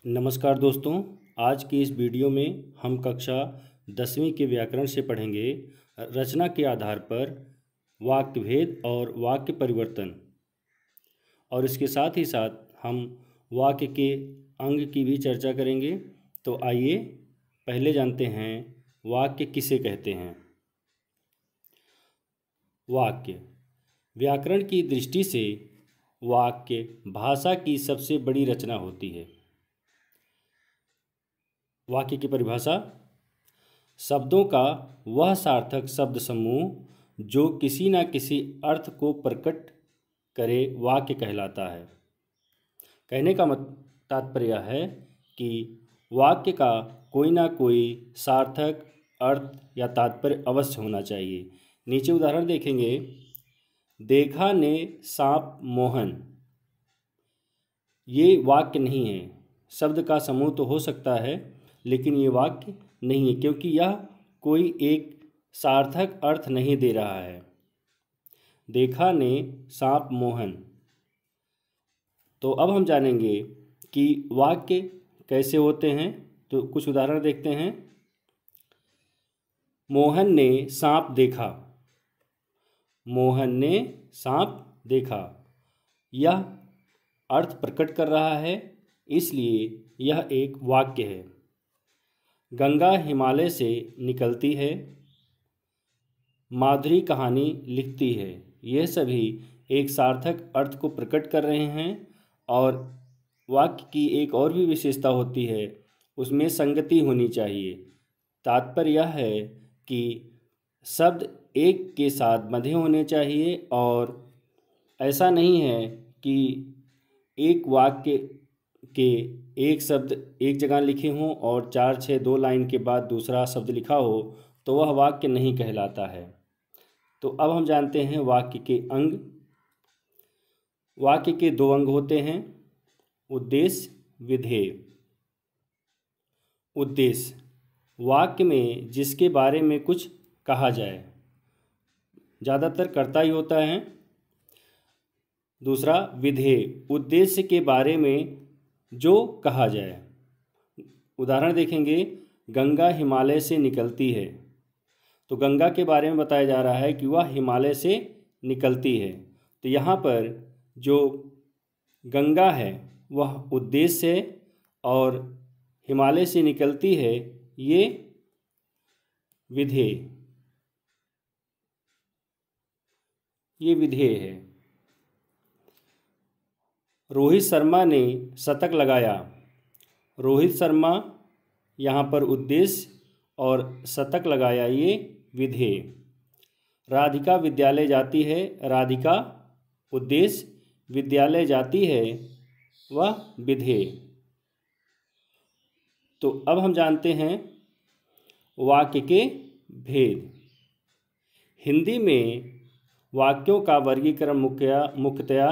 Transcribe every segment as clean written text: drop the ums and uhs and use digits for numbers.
नमस्कार दोस्तों। आज की इस वीडियो में हम कक्षा 10वीं के व्याकरण से पढ़ेंगे रचना के आधार पर वाक्य भेद और वाक्य परिवर्तन, और इसके साथ ही साथ हम वाक्य के अंग की भी चर्चा करेंगे। तो आइए पहले जानते हैं वाक्य किसे कहते हैं। वाक्य व्याकरण की दृष्टि से वाक्य भाषा की सबसे बड़ी रचना होती है। वाक्य की परिभाषा: शब्दों का वह सार्थक शब्द समूह जो किसी न किसी अर्थ को प्रकट करे वाक्य कहलाता है। कहने का तात्पर्य है कि वाक्य का कोई ना कोई सार्थक अर्थ या तात्पर्य अवश्य होना चाहिए। नीचे उदाहरण देखेंगे। देखा ने सांप मोहन, ये वाक्य नहीं है। शब्द का समूह तो हो सकता है, लेकिन ये वाक्य नहीं है, क्योंकि यह कोई एक सार्थक अर्थ नहीं दे रहा है। देखा ने सांप मोहन। तो अब हम जानेंगे कि वाक्य कैसे होते हैं। तो कुछ उदाहरण देखते हैं। मोहन ने सांप देखा। मोहन ने सांप देखा, यह अर्थ प्रकट कर रहा है, इसलिए यह एक वाक्य है। गंगा हिमालय से निकलती है। माधुरी कहानी लिखती है। यह सभी एक सार्थक अर्थ को प्रकट कर रहे हैं। और वाक्य की एक और भी विशेषता होती है, उसमें संगति होनी चाहिए। तात्पर्य यह है कि शब्द एक के साथ बंधे होने चाहिए, और ऐसा नहीं है कि एक वाक्य के एक शब्द एक जगह लिखे हों और 4-6 लाइन के बाद दूसरा शब्द लिखा हो, तो वह वाक्य नहीं कहलाता है। तो अब हम जानते हैं वाक्य के अंग। वाक्य के 2 अंग होते हैं: उद्देश्य, विधेय। उद्देश्य वाक्य में जिसके बारे में कुछ कहा जाए, ज़्यादातर कर्ता ही होता है। दूसरा विधेय, उद्देश्य के बारे में जो कहा जाए। उदाहरण देखेंगे। गंगा हिमालय से निकलती है। तो गंगा के बारे में बताया जा रहा है कि वह हिमालय से निकलती है। तो यहाँ पर जो गंगा है वह उद्देश्य है, और हिमालय से निकलती है ये विधेय। ये विधेय है। रोहित शर्मा ने शतक लगाया। रोहित शर्मा यहाँ पर उद्देश्य, और शतक लगाया ये विधेय। राधिका विद्यालय जाती है। राधिका उद्देश्य, विद्यालय जाती है वह विधेय। तो अब हम जानते हैं वाक्य के भेद। हिंदी में वाक्यों का वर्गीकरण मुख्यतया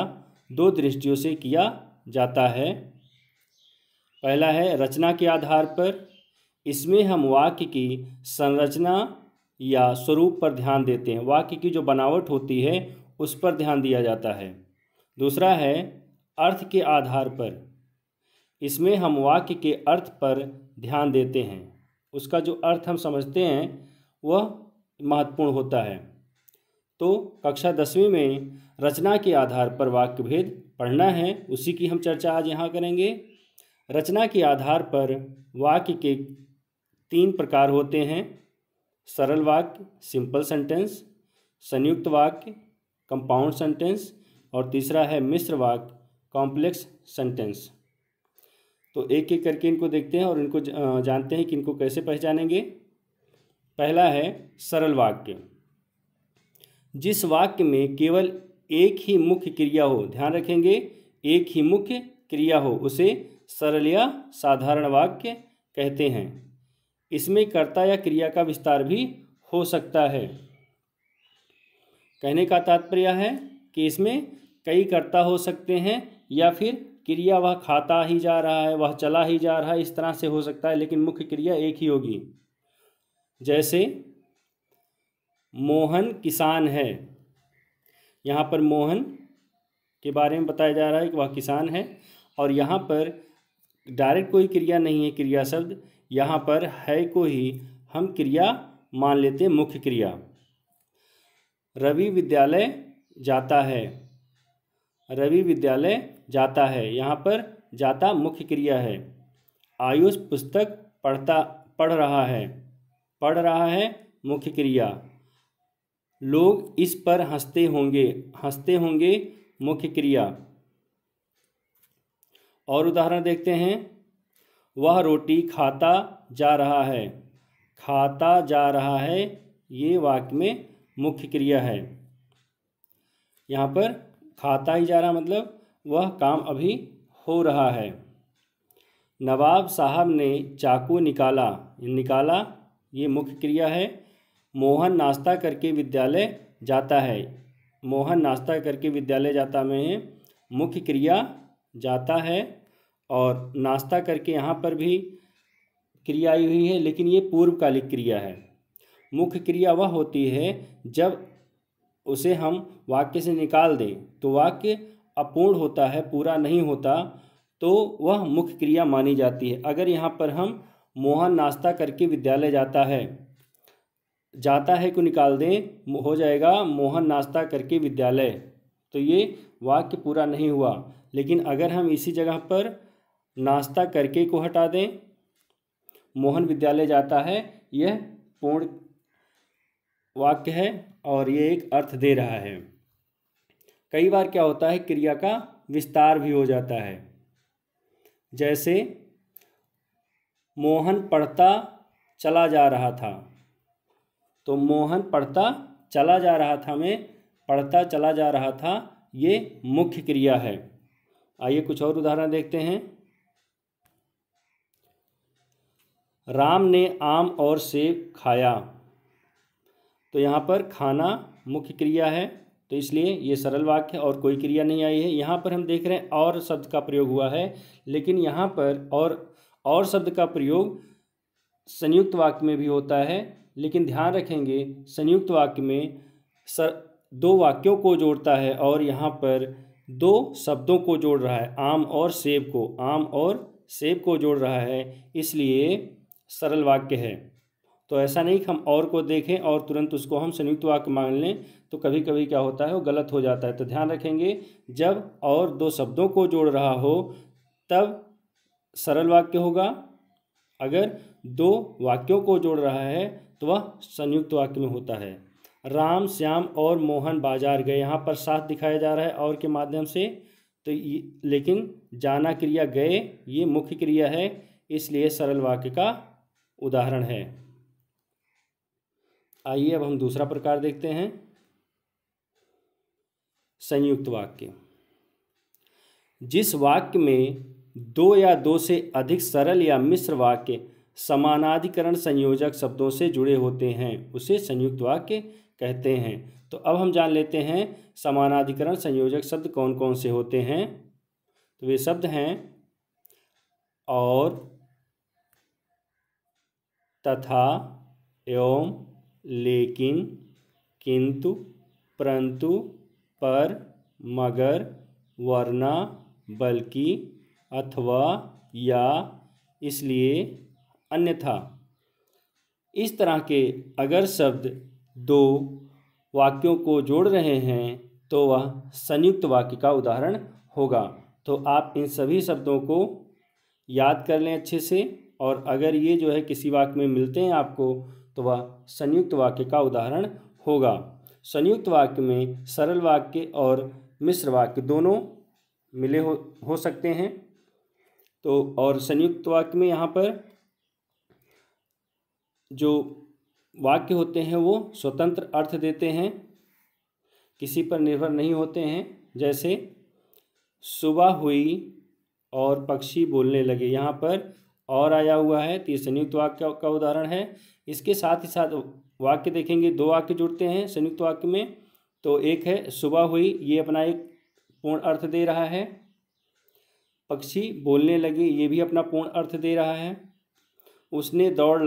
2 दृष्टियों से किया जाता है। पहला है रचना के आधार पर। इसमें हम वाक्य की संरचना या स्वरूप पर ध्यान देते हैं। वाक्य की जो बनावट होती है उस पर ध्यान दिया जाता है। दूसरा है अर्थ के आधार पर। इसमें हम वाक्य के अर्थ पर ध्यान देते हैं। उसका जो अर्थ हम समझते हैं वह महत्वपूर्ण होता है। तो कक्षा 10वीं में रचना के आधार पर वाक्य भेद पढ़ना है, उसी की हम चर्चा आज यहाँ करेंगे। रचना के आधार पर वाक्य के 3 प्रकार होते हैं: सरल वाक्य, सिंपल सेंटेंस; संयुक्त वाक्य, कंपाउंड सेंटेंस; और तीसरा है मिश्र वाक्य, कॉम्प्लेक्स सेंटेंस। तो एक एक करके इनको देखते हैं और इनको जानते हैं कि इनको कैसे पहचानेंगे। पहला है सरल वाक्य। जिस वाक्य में केवल एक ही मुख्य क्रिया हो, ध्यान रखेंगे, एक ही मुख्य क्रिया हो, उसे सरल या साधारण वाक्य कहते हैं। इसमें कर्ता या क्रिया का विस्तार भी हो सकता है। कहने का तात्पर्य है कि इसमें कई कर्ता हो सकते हैं, या फिर क्रिया वह खाता ही जा रहा है, वह चला ही जा रहा है, इस तरह से हो सकता है, लेकिन मुख्य क्रिया एक ही होगी। जैसे मोहन किसान है। यहाँ पर मोहन के बारे में बताया जा रहा है कि वह किसान है, और यहाँ पर डायरेक्ट कोई क्रिया नहीं है क्रिया शब्द, यहाँ पर है को ही हम क्रिया मान लेते हैं, मुख्य क्रिया। रवि विद्यालय जाता है, रवि विद्यालय जाता है, यहाँ पर जाता मुख्य क्रिया है। आयुष पुस्तक पढ़ रहा है मुख्य क्रिया। लोग इस पर हंसते होंगे मुख्य क्रिया। और उदाहरण देखते हैं। वह रोटी खाता जा रहा है, ये वाक्य में मुख्य क्रिया है। यहाँ पर खाता ही जा रहा मतलब वह काम अभी हो रहा है। नवाब साहब ने चाकू निकाला ये मुख्य क्रिया है। मोहन नाश्ता करके विद्यालय जाता है, मोहन नाश्ता करके विद्यालय जाता में मुख्य क्रिया जाता है। और नाश्ता करके यहाँ पर भी क्रिया आई हुई है, लेकिन ये पूर्वकालिक क्रिया है। मुख्य क्रिया वह होती है जब उसे हम वाक्य से निकाल दें तो वाक्य अपूर्ण होता है, पूरा नहीं होता, तो वह मुख्य क्रिया मानी जाती है। अगर यहाँ पर हम मोहन नाश्ता करके विद्यालय जाता है को निकाल दें, हो जाएगा मोहन नाश्ता करके विद्यालय, तो ये वाक्य पूरा नहीं हुआ। लेकिन अगर हम इसी जगह पर नाश्ता करके को हटा दें, मोहन विद्यालय जाता है, यह पूर्ण वाक्य है और ये एक अर्थ दे रहा है। कई बार क्या होता है, क्रिया का विस्तार भी हो जाता है। जैसे मोहन पढ़ता चला जा रहा था, तो मोहन पढ़ता चला जा रहा था में पढ़ता चला जा रहा था, ये मुख्य क्रिया है। आइए कुछ और उदाहरण देखते हैं। राम ने आम और सेब खाया, तो यहाँ पर खाना मुख्य क्रिया है, तो इसलिए ये सरल वाक्य और कोई क्रिया नहीं आई है। यहाँ पर हम देख रहे हैं और शब्द का प्रयोग हुआ है, लेकिन यहाँ पर और शब्द का प्रयोग संयुक्त वाक्य में भी होता है। लेकिन ध्यान रखेंगे संयुक्त वाक्य में दो वाक्यों को जोड़ता है और यहाँ पर दो शब्दों को जोड़ रहा है, आम और सेब को जोड़ रहा है, इसलिए सरल वाक्य है। तो ऐसा नहीं कि हम और को देखें और तुरंत उसको हम संयुक्त वाक्य मान लें, तो कभी कभी क्या होता है वो गलत हो जाता है। तो ध्यान रखेंगे जब और दो शब्दों को जोड़ रहा हो तब सरल वाक्य होगा, अगर दो वाक्यों को जोड़ रहा है तो वह संयुक्त वाक्य में होता है। राम श्याम और मोहन बाजार गए, यहाँ पर साथ दिखाया जा रहा है और के माध्यम से, तो लेकिन जाना क्रिया गए ये मुख्य क्रिया है, इसलिए सरल वाक्य का उदाहरण है। आइए अब हम दूसरा प्रकार देखते हैं, संयुक्त वाक्य। जिस वाक्य में दो या दो से अधिक सरल या मिश्र वाक्य समानाधिकरण संयोजक शब्दों से जुड़े होते हैं उसे संयुक्त वाक्य कहते हैं। तो अब हम जान लेते हैं समानाधिकरण संयोजक शब्द कौन कौन से होते हैं। तो वे शब्द हैं और, तथा, एवं, लेकिन, किंतु, परंतु, पर, मगर, वरना, बल्कि, अथवा, या, इसलिए, अन्यथा। इस तरह के अगर शब्द दो वाक्यों को जोड़ रहे हैं तो वह संयुक्त वाक्य का उदाहरण होगा। तो आप इन सभी शब्दों को याद कर लें अच्छे से, और अगर ये जो है किसी वाक्य में मिलते हैं आपको तो वह संयुक्त वाक्य का उदाहरण होगा। संयुक्त वाक्य में सरल वाक्य और मिश्र वाक्य दोनों मिले हो सकते हैं। तो और संयुक्त वाक्य में यहाँ पर जो वाक्य होते हैं वो स्वतंत्र अर्थ देते हैं, किसी पर निर्भर नहीं होते हैं। जैसे सुबह हुई और पक्षी बोलने लगे, यहाँ पर और आया हुआ है तो ये संयुक्त वाक्य का उदाहरण है। इसके साथ ही साथ वाक्य देखेंगे, दो वाक्य जुड़ते हैं संयुक्त वाक्य में, तो एक है सुबह हुई, ये अपना एक पूर्ण अर्थ दे रहा है। पक्षी बोलने लगे, ये भी अपना पूर्ण अर्थ दे रहा है। उसने दौड़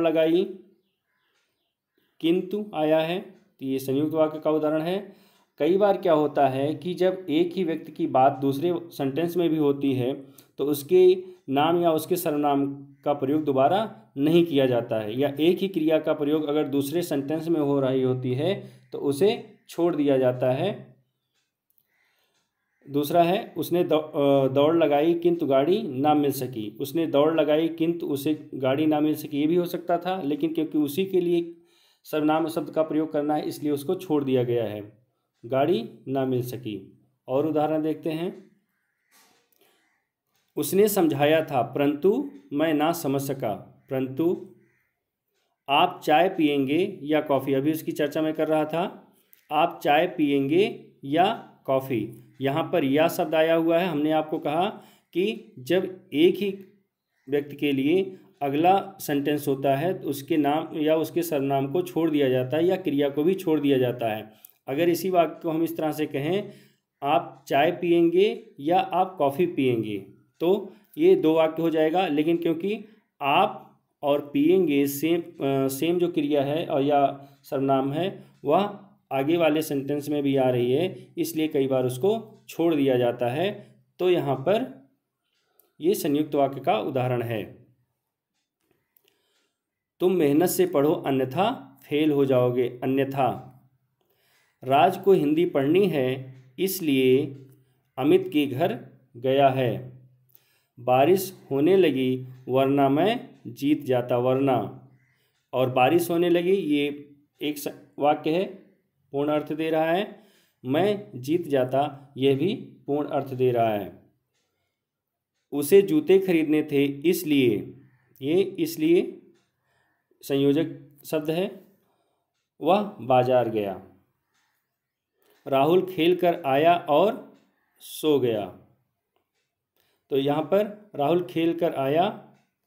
लगाई, किंतु आया है तो ये संयुक्त वाक्य का उदाहरण है। कई बार क्या होता है कि जब एक ही व्यक्ति की बात दूसरे सेंटेंस में भी होती है तो उसके नाम या उसके सर्वनाम का प्रयोग दोबारा नहीं किया जाता है, या एक ही क्रिया का प्रयोग अगर दूसरे सेंटेंस में हो रही होती है तो उसे छोड़ दिया जाता है। दूसरा है, उसने दौड़ लगाई किंतु गाड़ी ना मिल सकी। उसने दौड़ लगाई किंतु उसे गाड़ी ना मिल सकी, ये भी हो सकता था, लेकिन क्योंकि उसी के लिए सर्वनाम शब्द का प्रयोग करना है इसलिए उसको छोड़ दिया गया है, गाड़ी ना मिल सकी। और उदाहरण देखते हैं। उसने समझाया था परंतु मैं ना समझ सका। परंतु आप चाय पिएंगे या कॉफ़ी, अभी उसकी चर्चा मैं कर रहा था। आप चाय पिएंगे या कॉफ़ी, यहाँ पर या शब्द आया हुआ है। हमने आपको कहा कि जब एक ही व्यक्ति के लिए अगला सेंटेंस होता है तो उसके नाम या उसके सर्वनाम को छोड़ दिया जाता है या क्रिया को भी छोड़ दिया जाता है। अगर इसी वाक्य को हम इस तरह से कहें, आप चाय पिएंगे या आप कॉफ़ी पिएंगे, तो ये दो वाक्य हो जाएगा। लेकिन क्योंकि आप और पिएंगे सेम जो क्रिया है और या सर्वनाम है वह आगे वाले सेंटेंस में भी आ रही है, इसलिए कई बार उसको छोड़ दिया जाता है। तो यहाँ पर ये संयुक्त वाक्य का उदाहरण है। तुम मेहनत से पढ़ो अन्यथा फेल हो जाओगे। अन्यथा, राज को हिंदी पढ़नी है इसलिए अमित के घर गया है। बारिश होने लगी वरना मैं जीत जाता। वरना और बारिश होने लगी, ये एक वाक्य है, पूर्ण अर्थ दे रहा है। मैं जीत जाता, यह भी पूर्ण अर्थ दे रहा है। उसे जूते खरीदने थे इसलिए, ये इसलिए संयोजक शब्द है, वह बाजार गया। राहुल खेल कर आया और सो गया। तो यहाँ पर राहुल खेल कर आया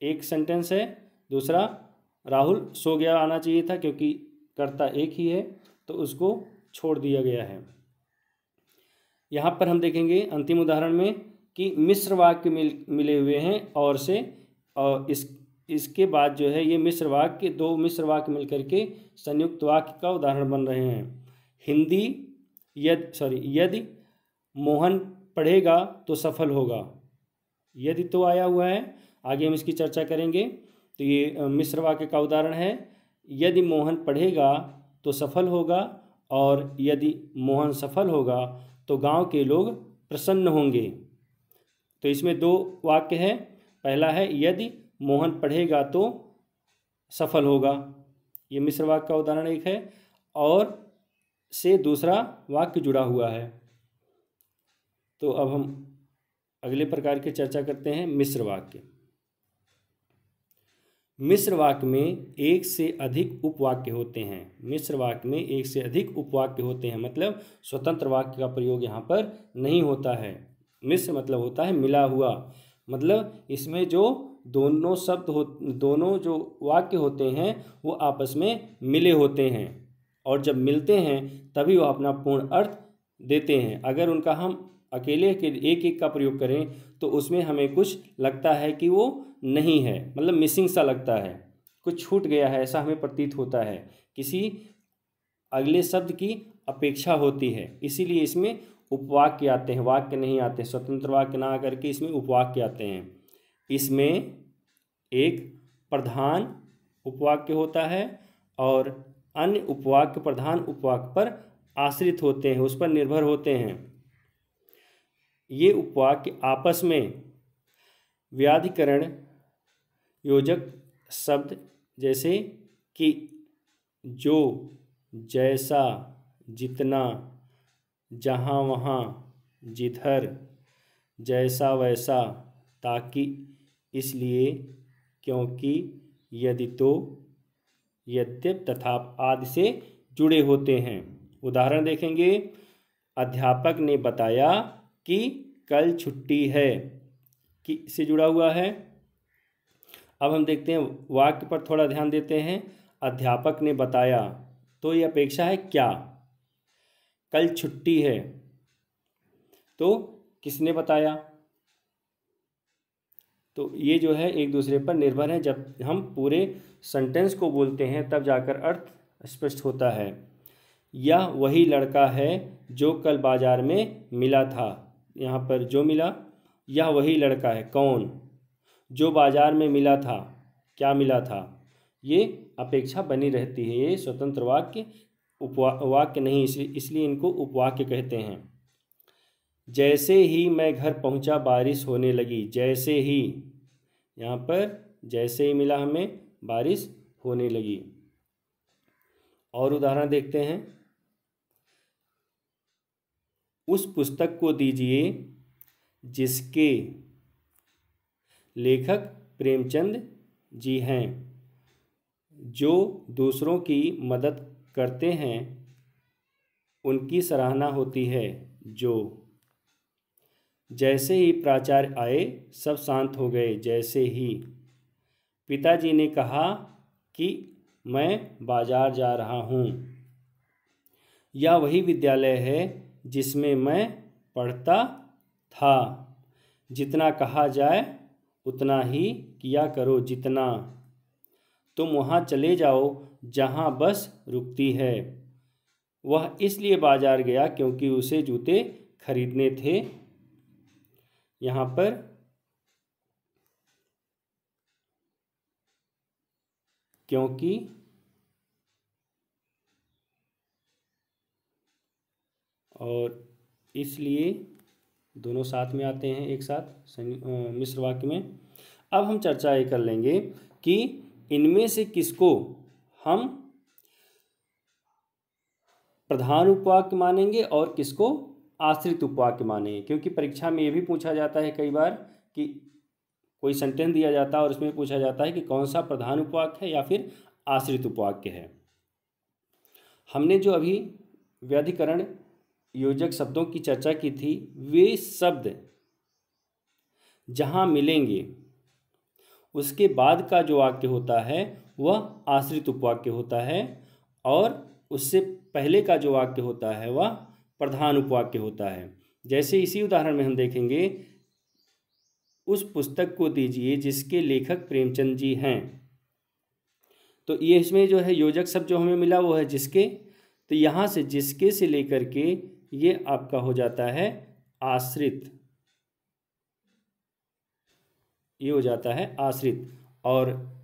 एक सेंटेंस है, दूसरा राहुल सो गया आना चाहिए था क्योंकि कर्ता एक ही है, तो उसको छोड़ दिया गया है। यहाँ पर हम देखेंगे अंतिम उदाहरण में कि मिश्र वाक्य मिले हुए हैं और से, और इसके बाद जो है ये मिश्र वाक्य, दो मिश्र वाक्य मिलकर के संयुक्त वाक्य का उदाहरण बन रहे हैं। यदि मोहन पढ़ेगा तो सफल होगा। यदि तो आया हुआ है, आगे हम इसकी चर्चा करेंगे। तो ये मिश्र वाक्य का उदाहरण है। यदि मोहन पढ़ेगा तो सफल होगा, और यदि मोहन सफल होगा तो गांव के लोग प्रसन्न होंगे। तो इसमें दो वाक्य है। पहला है यदि मोहन पढ़ेगा तो सफल होगा, ये मिश्र वाक्य का उदाहरण एक है, और से दूसरा वाक्य जुड़ा हुआ है। तो अब हम अगले प्रकार की चर्चा करते हैं, मिश्र वाक्य। मिश्र वाक्य में एक से अधिक उपवाक्य होते हैं। मिश्र वाक्य में एक से अधिक उपवाक्य होते हैं, मतलब स्वतंत्र वाक्य का प्रयोग यहाँ पर नहीं होता है। मिश्र मतलब होता है मिला हुआ, मतलब इसमें जो दोनों शब्द दोनों जो वाक्य होते हैं वो आपस में मिले होते हैं, और जब मिलते हैं तभी वो अपना पूर्ण अर्थ देते हैं। अगर उनका हम अकेले के एक एक का प्रयोग करें तो उसमें हमें कुछ लगता है कि वो नहीं है, मतलब मिसिंग सा लगता है, कुछ छूट गया है ऐसा हमें प्रतीत होता है, किसी अगले शब्द की अपेक्षा होती है। इसीलिए इसमें उपवाक्य आते हैं, वाक्य नहीं आते। स्वतंत्र वाक्य ना आकर के इसमें उपवाक्य आते हैं। इसमें एक प्रधान उपवाक्य होता है और अन्य उपवाक्य प्रधान उपवाक्य पर आश्रित होते हैं, उस पर निर्भर होते हैं। ये उपवाक्य आपस में व्याधिकरण योजक शब्द जैसे कि जो, जैसा, जितना, जहाँ वहाँ, जिधर, जैसा वैसा, ताकि, इसलिए, क्योंकि, यदि तो, यद्यप, तथा आदि से जुड़े होते हैं। उदाहरण देखेंगे। अध्यापक ने बताया कि कल छुट्टी है, कि से जुड़ा हुआ है। अब हम देखते हैं वाक्य पर थोड़ा ध्यान देते हैं। अध्यापक ने बताया, तो ये अपेक्षा है क्या? कल छुट्टी है, तो किसने बताया? तो ये जो है एक दूसरे पर निर्भर है। जब हम पूरे सेंटेंस को बोलते हैं तब जाकर अर्थ स्पष्ट होता है। यह वही लड़का है जो कल बाजार में मिला था। यहाँ पर जो मिला, यह वही लड़का है, कौन? जो बाजार में मिला था, क्या मिला था? ये अपेक्षा बनी रहती है, ये स्वतंत्र वाक्य वाक्य नहीं, इसलिए इनको उपवाक्य कहते हैं। जैसे ही मैं घर पहुंचा बारिश होने लगी। जैसे ही, यहाँ पर जैसे ही मिला हमें, बारिश होने लगी। और उदाहरण देखते हैं। उस पुस्तक को दीजिए जिसके लेखक प्रेमचंद जी हैं। जो दूसरों की मदद करते हैं उनकी सराहना होती है। जो, जैसे ही प्राचार्य आए सब शांत हो गए। जैसे ही, पिताजी ने कहा कि मैं बाजार जा रहा हूँ। यह वही विद्यालय है जिसमें मैं पढ़ता था। जितना कहा जाए उतना ही किया करो। जितना। तुम वहाँ चले जाओ जहाँ बस रुकती है। वह इसलिए बाजार गया क्योंकि उसे जूते खरीदने थे। यहाँ पर क्योंकि और इसलिए दोनों साथ में आते हैं एक साथ मिश्र वाक्य में। अब हम चर्चा ये कर लेंगे कि इनमें से किसको हम प्रधान उपवाक्य मानेंगे और किसको आश्रित उपवाक्य मानेंगे। क्योंकि परीक्षा में ये भी पूछा जाता है कई बार कि कोई सेंटेंस दिया जाता है और उसमें पूछा जाता है कि कौन सा प्रधान उपवाक्य है या फिर आश्रित उपवाक्य है। हमने जो अभी व्याधिकरण योजक शब्दों की चर्चा की थी, वे शब्द जहाँ मिलेंगे उसके बाद का जो वाक्य होता है वह आश्रित उपवाक्य होता है और उससे पहले का जो वाक्य होता है वह प्रधान उपवाक्य होता है। जैसे इसी उदाहरण में हम देखेंगे, उस पुस्तक को दीजिए जिसके लेखक प्रेमचंद जी हैं। तो ये इसमें जो है योजक शब्द जो हमें मिला वो है जिसके। तो यहाँ से जिसके से लेकर के ये आपका हो जाता है आश्रित, ये हो जाता है आश्रित। और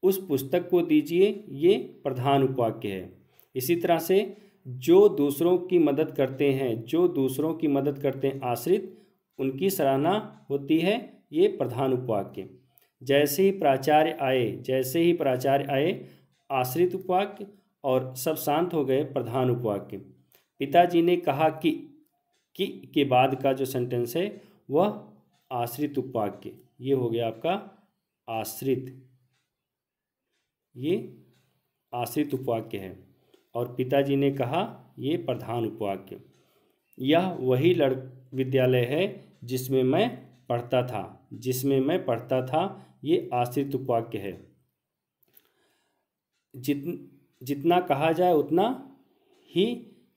उस पुस्तक को दीजिए ये प्रधान उपवाक्य है। इसी तरह से जो दूसरों की मदद करते हैं, जो दूसरों की मदद करते हैं आश्रित, उनकी सराहना होती है, ये प्रधान उपवाक्य। जैसे ही प्राचार्य आए, जैसे ही प्राचार्य आए आश्रित उपवाक्य और सब शांत हो गए प्रधान उपवाक्य। पिताजी ने कहा कि के बाद का जो सेंटेंस है वह आश्रित उपवाक्य, ये हो गया आपका आश्रित, ये आश्रित उपवाक्य है। और पिताजी ने कहा ये प्रधान उपवाक्य। यह वही विद्यालय है जिसमें मैं पढ़ता था। जिसमें मैं पढ़ता था, ये आश्रित उपवाक्य है। जितना कहा जाए उतना ही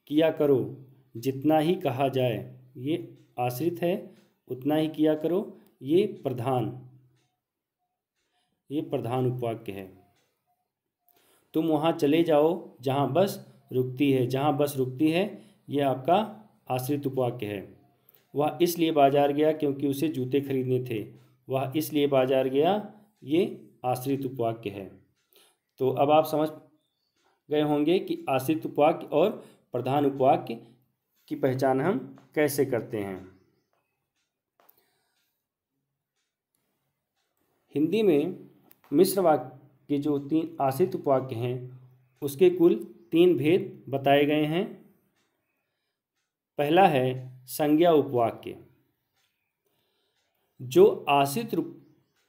किया करो। जितना ही कहा जाए, ये आश्रित है, उतना ही किया करो, ये प्रधान उपवाक्य है। तुम वहाँ चले जाओ जहाँ बस रुकती है। जहाँ बस रुकती है ये आपका आश्रित उपवाक्य है। वह इसलिए बाजार गया क्योंकि उसे जूते खरीदने थे। वह इसलिए बाजार गया, ये आश्रित उपवाक्य है। तो अब आप समझ गए होंगे कि आश्रित उपवाक्य और प्रधान उपवाक्य की पहचान हम कैसे करते हैं। हिंदी में मिश्र वाक्य के जो 3 आश्रित उपवाक्य हैं उसके कुल 3 भेद बताए गए हैं। पहला है संज्ञा उपवाक्य।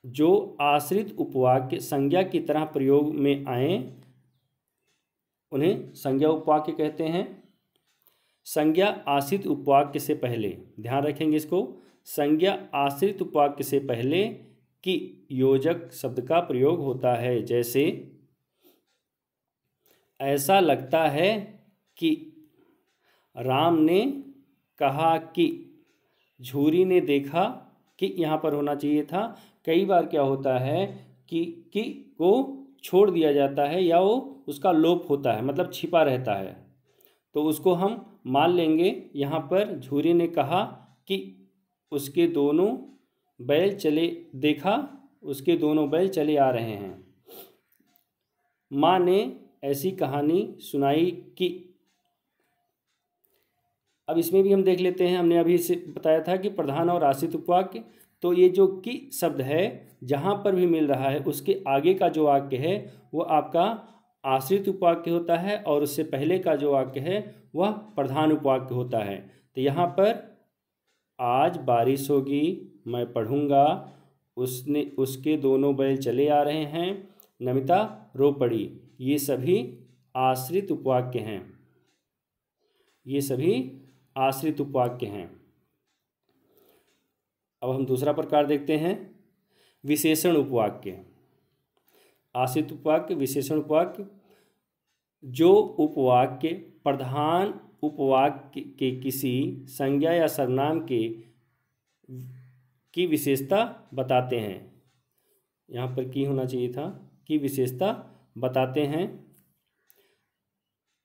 जो आश्रित उपवाक्य संज्ञा की तरह प्रयोग में आए उन्हें संज्ञा उपवाक्य कहते हैं। संज्ञा आश्रित उपवाक्य से पहले, ध्यान रखेंगे इसको, संज्ञा आश्रित उपवाक्य से पहले कि योजक शब्द का प्रयोग होता है। जैसे ऐसा लगता है कि राम ने कहा कि झूरी ने देखा कि, यहाँ पर होना चाहिए था। कई बार क्या होता है कि को छोड़ दिया जाता है या वो उसका लोप होता है, मतलब छिपा रहता है। तो उसको हम मान लेंगे। यहाँ पर झूरी ने कहा कि उसके दोनों बैल चले देखा उसके दोनों बैल चले आ रहे हैं। माँ ने ऐसी कहानी सुनाई कि। अब इसमें भी हम देख लेते हैं, हमने अभी से बताया था कि प्रधान और आश्रित उपवाक्य। तो ये जो कि शब्द है जहाँ पर भी मिल रहा है उसके आगे का जो वाक्य है वो आपका आश्रित उपवाक्य होता है और उससे पहले का जो वाक्य है वह प्रधान उपवाक्य होता है। तो यहाँ पर आज बारिश होगी, मैं पढ़ूंगा, उसके दोनों बैल चले आ रहे हैं, नमिता रो पड़ी, ये सभी आश्रित उपवाक्य हैं। ये सभी आश्रित उपवाक्य हैं। अब हम दूसरा प्रकार देखते हैं, विशेषण उपवाक्य। आश्रित उपवाक्य, विशेषण उपवाक्य। जो उपवाक्य प्रधान उपवाक्य के किसी संज्ञा या सर्वनाम की विशेषता बताते हैं। यहाँ पर की होना चाहिए था, की विशेषता बताते हैं।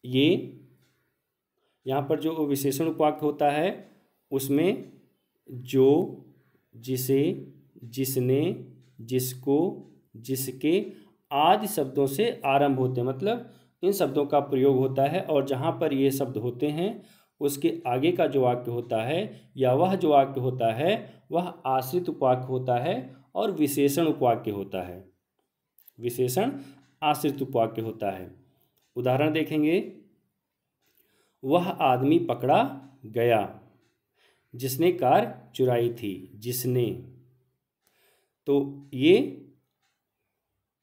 ये यहाँ पर जो विशेषण उपवाक्य होता है उसमें जो, जिसे, जिसने, जिसको, जिसके आदि शब्दों से आरंभ होते हैं। मतलब इन शब्दों का प्रयोग होता है और जहाँ पर ये शब्द होते हैं उसके आगे का जो वाक्य होता है या वह जो वाक्य होता है वह आश्रित उपवाक्य होता है और विशेषण उपवाक्य होता है। विशेषण आश्रित उपवाक्य होता है। उदाहरण देखेंगे, वह आदमी पकड़ा गया, जिसने कार चुराई थी, जिसने। तो ये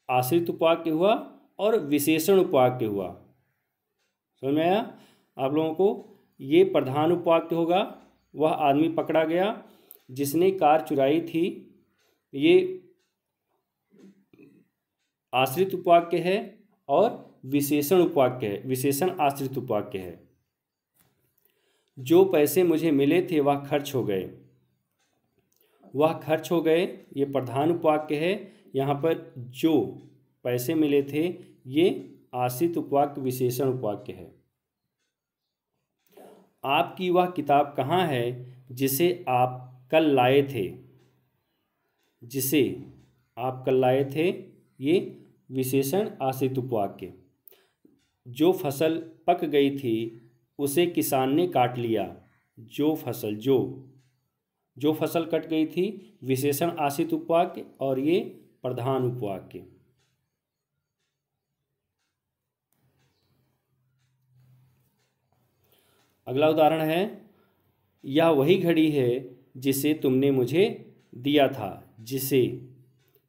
आश्रित उपवाक्य हुआ और विशेषण उपवाक्य हुआ। समझ में आया आप लोगों को? ये प्रधान उपवाक्य होगा, वह आदमी पकड़ा गया, जिसने कार चुराई थी, ये आश्रित उपवाक्य है और विशेषण उपवाक्य है, विशेषण आश्रित उपवाक्य है। जो पैसे मुझे मिले थे वह खर्च हो गए, वह खर्च हो गए, ये प्रधान उपवाक्य है। यहाँ पर जो पैसे मिले थे ये आश्रित उपवाक्य, विशेषण उपवाक्य है। आपकी वह किताब कहाँ है जिसे आप कल लाए थे, जिसे आप कल लाए थे, ये विशेषण आश्रित उपवाक्य। जो फसल पक गई थी उसे किसान ने काट लिया, जो फसल, जो फसल कट गई थी, विशेषण आश्रित उपवाक्य और ये प्रधान उपवाक्य। अगला उदाहरण है, यह वही घड़ी है जिसे तुमने मुझे दिया था, जिसे।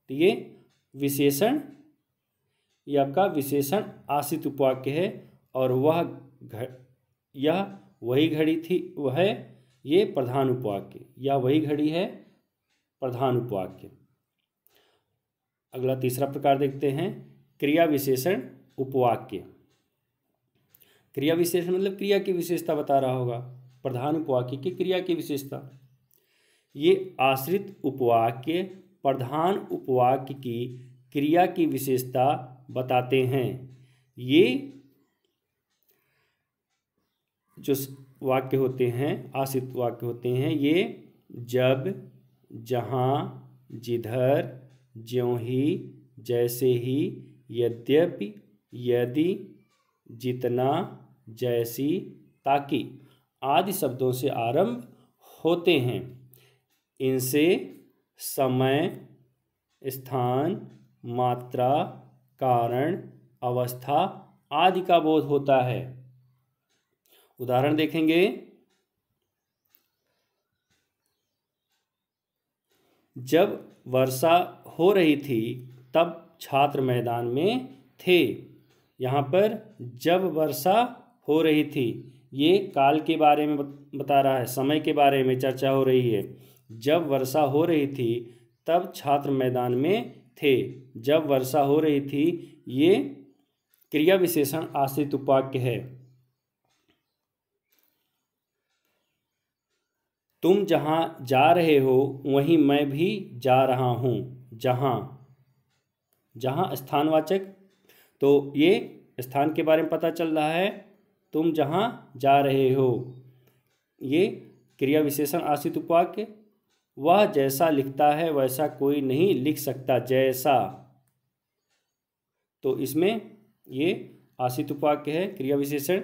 तो ये विशेषण, ये आपका विशेषण आश्रित उपवाक्य है और यह वही घड़ी थी, वह ये प्रधान उपवाक्य, या वही घड़ी है, प्रधान उपवाक्य। अगला तीसरा प्रकार देखते हैं, क्रिया विशेषण उपवाक्य। क्रिया विशेषण मतलब क्रिया की विशेषता बता रहा होगा, प्रधान उपवाक्य की क्रिया की विशेषता। ये आश्रित उपवाक्य प्रधान उपवाक्य की क्रिया की विशेषता बताते हैं। ये जो वाक्य होते हैं, आश्रित वाक्य होते हैं, ये जब, जहाँ, जिधर, ज्यों ही, जैसे ही, यद्यपि, यदि, जितना, जैसी, ताकि आदि शब्दों से आरंभ होते हैं। इनसे समय, स्थान, मात्रा, कारण, अवस्था आदि का बोध होता है। उदाहरण देखेंगे, जब वर्षा हो रही थी तब छात्र मैदान में थे। यहाँ पर जब वर्षा हो रही थी, ये काल के बारे में बता रहा है, समय के बारे में चर्चा हो रही है। जब वर्षा हो रही थी तब छात्र मैदान में थे, जब वर्षा हो रही थी, ये क्रिया विशेषण आश्रित उपवाक्य है। तुम जहाँ जा रहे हो वहीं मैं भी जा रहा हूँ, जहाँ, जहाँ स्थानवाचक, तो ये स्थान के बारे में पता चल रहा है, तुम जहाँ जा रहे हो। ये क्रिया विशेषण आश्रित उपवाक्य। वह जैसा लिखता है वैसा कोई नहीं लिख सकता, जैसा। तो इसमें ये आश्रित उपवाक्य है, क्रिया विशेषण।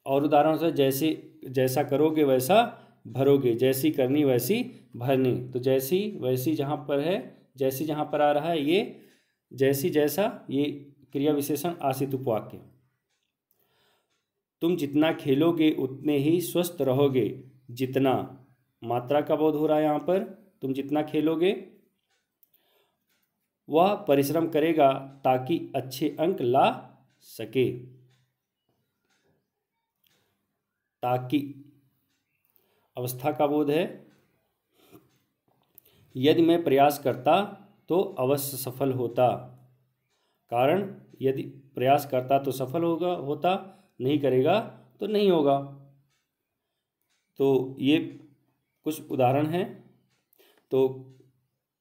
और उदाहरण से जैसे जैसा करोगे वैसा भरोगे, जैसी करनी वैसी भरनी। तो जैसी वैसी जहाँ पर है, जैसी जहाँ पर आ रहा है ये जैसी जैसा, ये क्रिया विशेषण आश्रित उपवाक्य। तुम जितना खेलोगे उतने ही स्वस्थ रहोगे। जितना, मात्रा का बोध हो रहा है यहाँ पर। तुम जितना खेलोगे, वह परिश्रम करेगा ताकि अच्छे अंक ला सके। ताकि अवस्था का बोध है। यदि मैं प्रयास करता तो अवश्य सफल होता। कारण, यदि प्रयास करता तो सफल होता, नहीं करेगा तो नहीं होगा। तो ये कुछ उदाहरण हैं। तो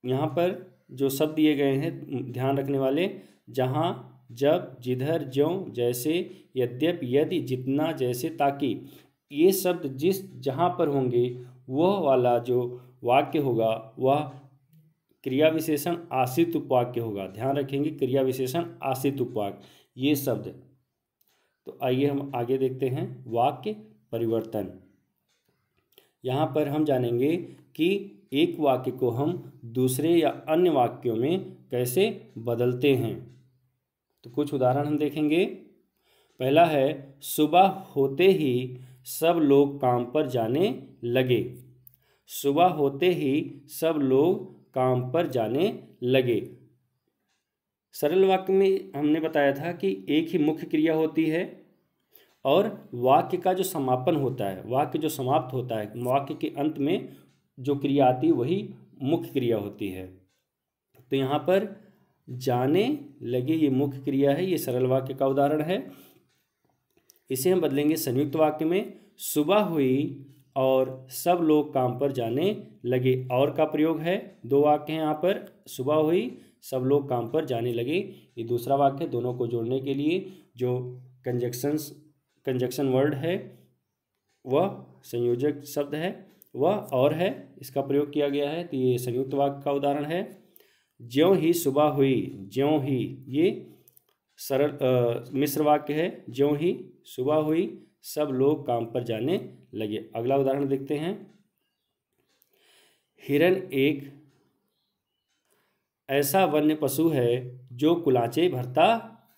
यहाँ पर जो शब्द दिए गए हैं ध्यान रखने वाले, जहाँ, जब, जिधर, ज्यों, जैसे, यद्यपि, यदि, जितना, जैसे, ताकि, ये शब्द जिस जहाँ पर होंगे वह वाला जो वाक्य होगा वह क्रिया विशेषण आश्रित उपवाक्य होगा। ध्यान रखेंगे, क्रिया विशेषण आश्रित उपवाक्य ये शब्द। तो आइए हम आगे देखते हैं वाक्य परिवर्तन। यहाँ पर हम जानेंगे कि एक वाक्य को हम दूसरे या अन्य वाक्यों में कैसे बदलते हैं। तो कुछ उदाहरण हम देखेंगे। पहला है, सुबह होते ही सब लोग काम पर जाने लगे। सुबह होते ही सब लोग काम पर जाने लगे। सरल वाक्य में हमने बताया था कि एक ही मुख्य क्रिया होती है और वाक्य का जो समापन होता है, वाक्य जो समाप्त होता है, वाक्य के अंत में जो क्रिया आती है वही मुख्य क्रिया होती है। तो यहाँ पर जाने लगे ये मुख्य क्रिया है, ये सरल वाक्य का उदाहरण है। इसे हम बदलेंगे संयुक्त वाक्य में। सुबह हुई और सब लोग काम पर जाने लगे। और का प्रयोग है, दो वाक्य हैं यहाँ पर। सुबह हुई, सब लोग काम पर जाने लगे, ये दूसरा वाक्य। दोनों को जोड़ने के लिए जो कंजक्शन वर्ड है, वह संयोजक शब्द है, वह और है, इसका प्रयोग किया गया है। तो ये संयुक्त वाक्य का उदाहरण है। ज्यों ही सुबह हुई, ज्यों ही, ये सरल मिश्र वाक्य है। ज्यों ही सुबह हुई सब लोग काम पर जाने लगे। अगला उदाहरण देखते हैं। हिरन एक ऐसा वन्य पशु है जो कुलाचे भरता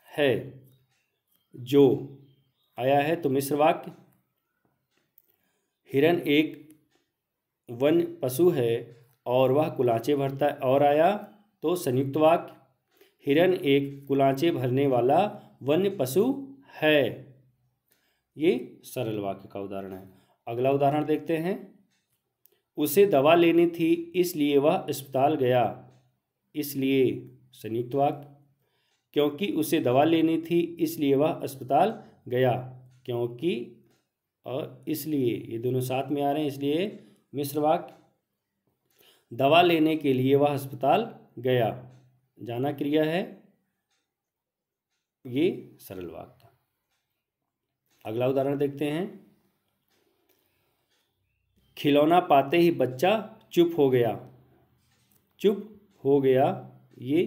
है। जो आया है तो मिश्र वाक्य। हिरन एक वन्य पशु है और वह कुलाचे भरता है, और आया तो संयुक्त वाक्य। हिरन एक कुलाचे भरने वाला वन्य पशु है। ये सरल वाक्य का उदाहरण है। अगला उदाहरण देखते हैं। उसे दवा लेनी थी इसलिए वह अस्पताल गया। इसलिए संयुक्त वाक्य। क्योंकि उसे दवा लेनी थी इसलिए वह अस्पताल गया। क्योंकि और इसलिए ये दोनों साथ में आ रहे हैं, इसलिए मिश्र वाक्य। दवा लेने के लिए वह अस्पताल गया, जाना क्रिया है, ये सरल वाक्य। अगला उदाहरण देखते हैं। खिलौना पाते ही बच्चा चुप हो गया। चुप हो गया, ये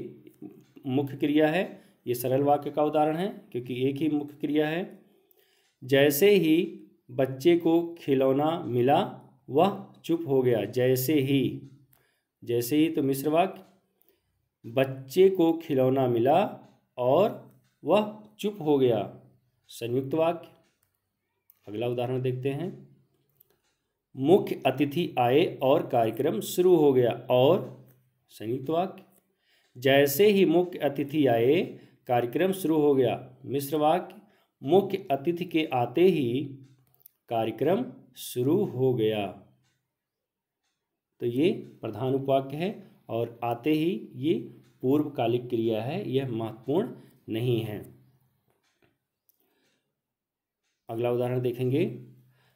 मुख्य क्रिया है, ये सरल वाक्य का उदाहरण है क्योंकि एक ही मुख्य क्रिया है। जैसे ही बच्चे को खिलौना मिला वह चुप हो गया। जैसे ही, जैसे ही तो मिश्र वाक्य। बच्चे को खिलौना मिला और वह चुप हो गया, संयुक्त वाक्य। अगला उदाहरण देखते हैं। मुख्य अतिथि आए और कार्यक्रम शुरू हो गया, और संयुक्त वाक्य। जैसे ही मुख्य अतिथि आए कार्यक्रम शुरू हो गया, मिश्र वाक्य। मुख्य अतिथि के आते ही कार्यक्रम शुरू हो गया। तो ये प्रधान उपवाक्य है और आते ही ये पूर्वकालिक क्रिया है, यह महत्वपूर्ण नहीं है। अगला उदाहरण देखेंगे।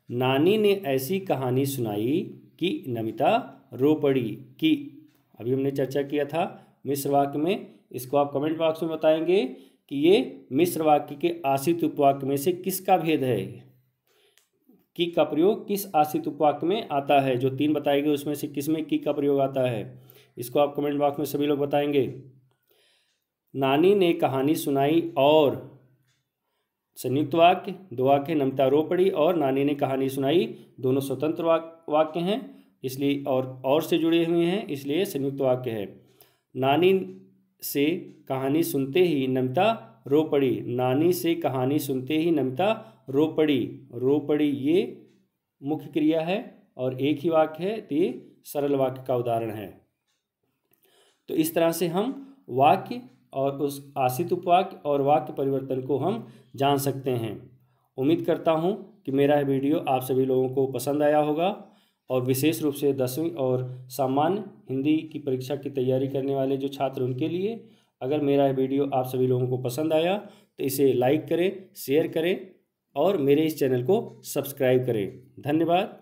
नानी ने ऐसी कहानी सुनाई कि नमिता रो पड़ी। कि अभी हमने चर्चा किया था मिश्र वाक्य में, इसको आप कमेंट बॉक्स में बताएंगे कि ये मिश्र वाक्य के आश्रित उपवाक्य में से किसका भेद है। की का प्रयोग किस आश्रित उपवाक्य में आता है। जो 3 बताए गए उसमें से किस में की का प्रयोग आता है, इसको आप कमेंट बॉक्स में सभी लोग बताएंगे। नानी ने कहानी सुनाई और संयुक्त वाक्य, 2 वाक्य नमिता रो पड़ी और नानी ने कहानी सुनाई, दोनों स्वतंत्र वाक्य हैं इसलिए और से जुड़े हुए हैं इसलिए संयुक्त वाक्य है। नानी से कहानी सुनते ही नमिता रो पड़ी, नानी से कहानी सुनते ही नमिता रो पड़ी। रो पड़ी ये मुख्य क्रिया है और एक ही वाक्य है तो ये सरल वाक्य का उदाहरण है। तो इस तरह से हम वाक्य और उस आश्रित उपवाक्य और वाक्य परिवर्तन को हम जान सकते हैं। उम्मीद करता हूँ कि मेरा यह वीडियो आप सभी लोगों को पसंद आया होगा और विशेष रूप से 10वीं और सामान्य हिंदी की परीक्षा की तैयारी करने वाले जो छात्र उनके लिए। अगर मेरा यह वीडियो आप सभी लोगों को पसंद आया तो इसे लाइक करें, शेयर करें और मेरे इस चैनल को सब्सक्राइब करें। धन्यवाद।